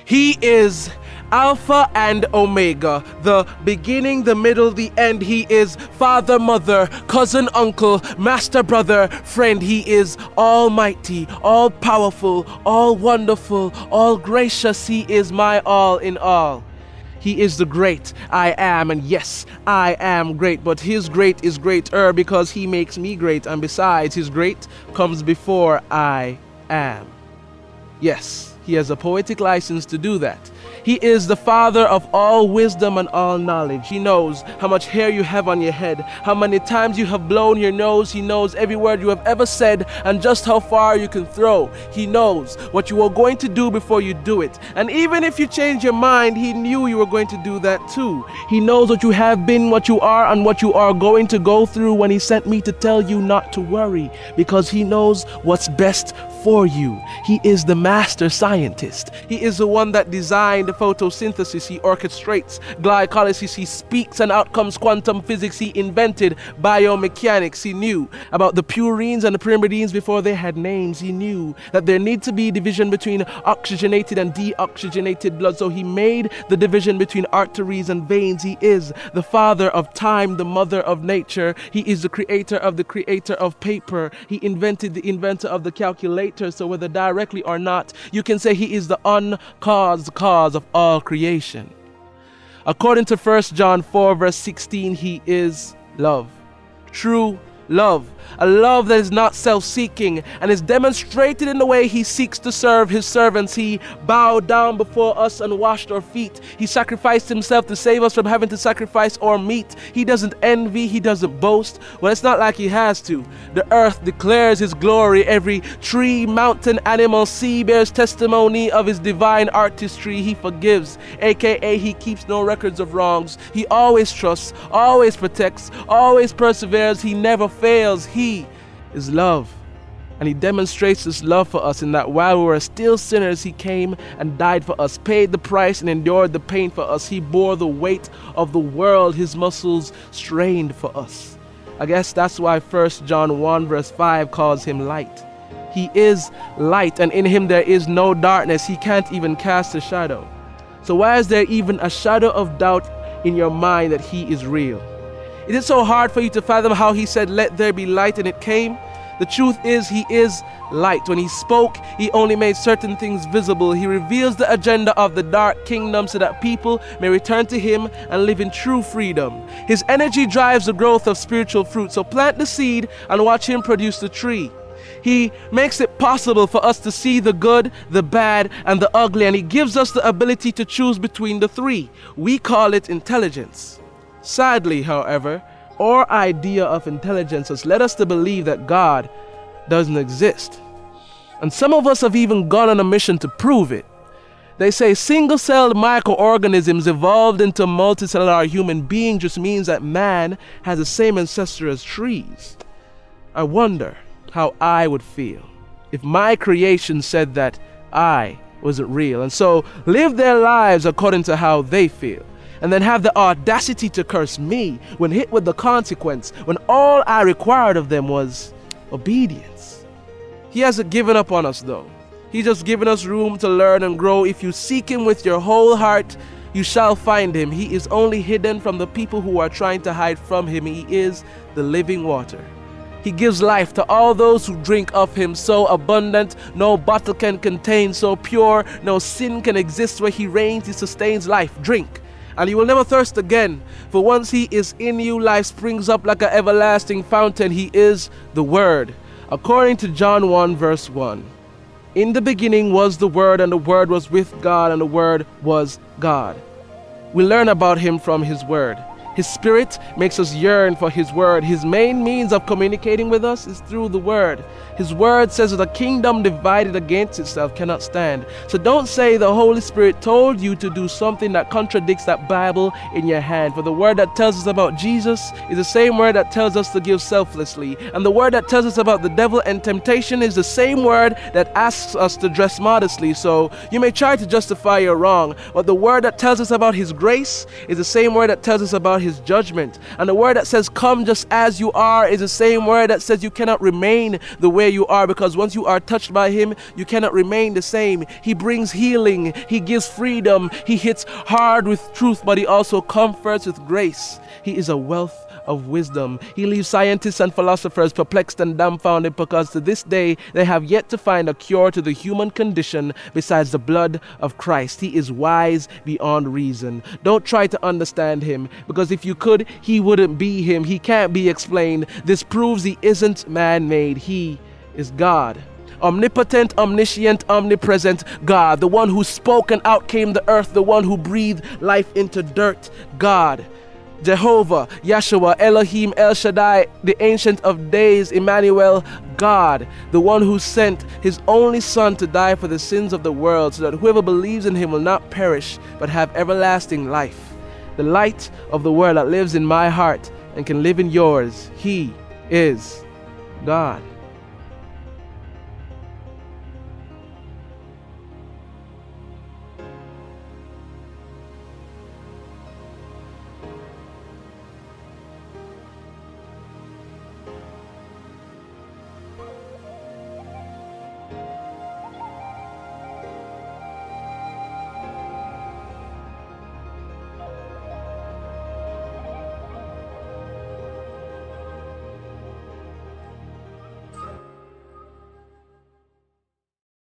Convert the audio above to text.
He is Alpha and Omega, the beginning, the middle, the end. He is father, mother, cousin, uncle, master, brother, friend. He is almighty, all powerful, all wonderful, all gracious. He is my all in all. He is the great I am, and yes, I am great, but his great is greater because he makes me great, and besides, his great comes before I am. Yes, he has a poetic license to do that. He is the father of all wisdom and all knowledge. He knows how much hair you have on your head, how many times you have blown your nose. He knows every word you have ever said and just how far you can throw. He knows what you are going to do before you do it. And even if you change your mind, he knew you were going to do that too. He knows what you have been, what you are, and what you are going to go through when he sent me to tell you not to worry, because he knows what's best for you. He is the master scientist. He is the one that designed photosynthesis. He orchestrates glycolysis. He speaks and outcomes quantum physics. He invented biomechanics. He knew about the purines and the pyrimidines before they had names. He knew that there needs to be division between oxygenated and deoxygenated blood, so he made the division between arteries and veins. He is the father of time, the mother of nature. He is the creator of paper. He invented the inventor of the calculator. So whether directly or not, you can say he is the uncaused cause of all creation. According to 1 John 4 verse 16, he is love. True love. A love that is not self-seeking and is demonstrated in the way he seeks to serve his servants. He bowed down before us and washed our feet. He sacrificed himself to save us from having to sacrifice our meat. He doesn't envy. He doesn't boast. Well, it's not like he has to. The earth declares his glory. Every tree, mountain, animal, sea bears testimony of his divine artistry. He forgives, aka he keeps no records of wrongs. He always trusts, always protects, always perseveres. He never fails. He is love, and he demonstrates his love for us in that while we were still sinners, he came and died for us, paid the price and endured the pain for us. He bore the weight of the world, his muscles strained for us. I guess that's why 1 John 1 verse 5 calls him light. He is light, and in him there is no darkness. He can't even cast a shadow. So why is there even a shadow of doubt in your mind that he is real? Is it so hard for you to fathom how he said, "Let there be light," and it came? The truth is, he is light. When he spoke, he only made certain things visible. He reveals the agenda of the dark kingdom so that people may return to him and live in true freedom. His energy drives the growth of spiritual fruit. So plant the seed and watch him produce the tree. He makes it possible for us to see the good, the bad, and the ugly, and he gives us the ability to choose between the three. We call it intelligence. Sadly, however, our idea of intelligence has led us to believe that God doesn't exist. And some of us have even gone on a mission to prove it. They say single-celled microorganisms evolved into multicellular human beings just means that man has the same ancestor as trees. I wonder how I would feel if my creation said that I wasn't real, and so live their lives according to how they feel, and then have the audacity to curse me when hit with the consequence, when all I required of them was obedience. He hasn't given up on us though. He's just given us room to learn and grow. If you seek him with your whole heart, you shall find him. He is only hidden from the people who are trying to hide from him. He is the living water. He gives life to all those who drink of him, so abundant, no bottle can contain, so pure, no sin can exist. Where he reigns, he sustains life. Drink, and you will never thirst again. For once he is in you, life springs up like an everlasting fountain. He is the Word. According to John 1 verse 1, in the beginning was the Word, and the Word was with God, and the Word was God. We learn about him from his Word. His Spirit makes us yearn for his Word. His main means of communicating with us is through the Word. His Word says that a kingdom divided against itself cannot stand. So don't say the Holy Spirit told you to do something that contradicts that Bible in your hand. For the Word that tells us about Jesus is the same Word that tells us to give selflessly. And the Word that tells us about the devil and temptation is the same Word that asks us to dress modestly. So you may try to justify your wrong, but the Word that tells us about his grace is the same Word that tells us about his his judgment. And the word that says come just as you are is the same word that says you cannot remain the way you are, because once you are touched by him, you cannot remain the same. He brings healing, he gives freedom, he hits hard with truth, but he also comforts with grace. He is a wealth of wisdom. He leaves scientists and philosophers perplexed and dumbfounded, because to this day they have yet to find a cure to the human condition besides the blood of Christ. He is wise beyond reason. Don't try to understand him, because if you could, he wouldn't be him. He can't be explained. This proves he isn't man-made. He is God. Omnipotent, omniscient, omnipresent God, the one who spoke and out came the earth, the one who breathed life into dirt, God. Jehovah, Yahshua, Elohim, El Shaddai, the Ancient of Days, Emmanuel, God, the one who sent his only Son to die for the sins of the world, so that whoever believes in him will not perish, but have everlasting life. The light of the world that lives in my heart and can live in yours. He is God.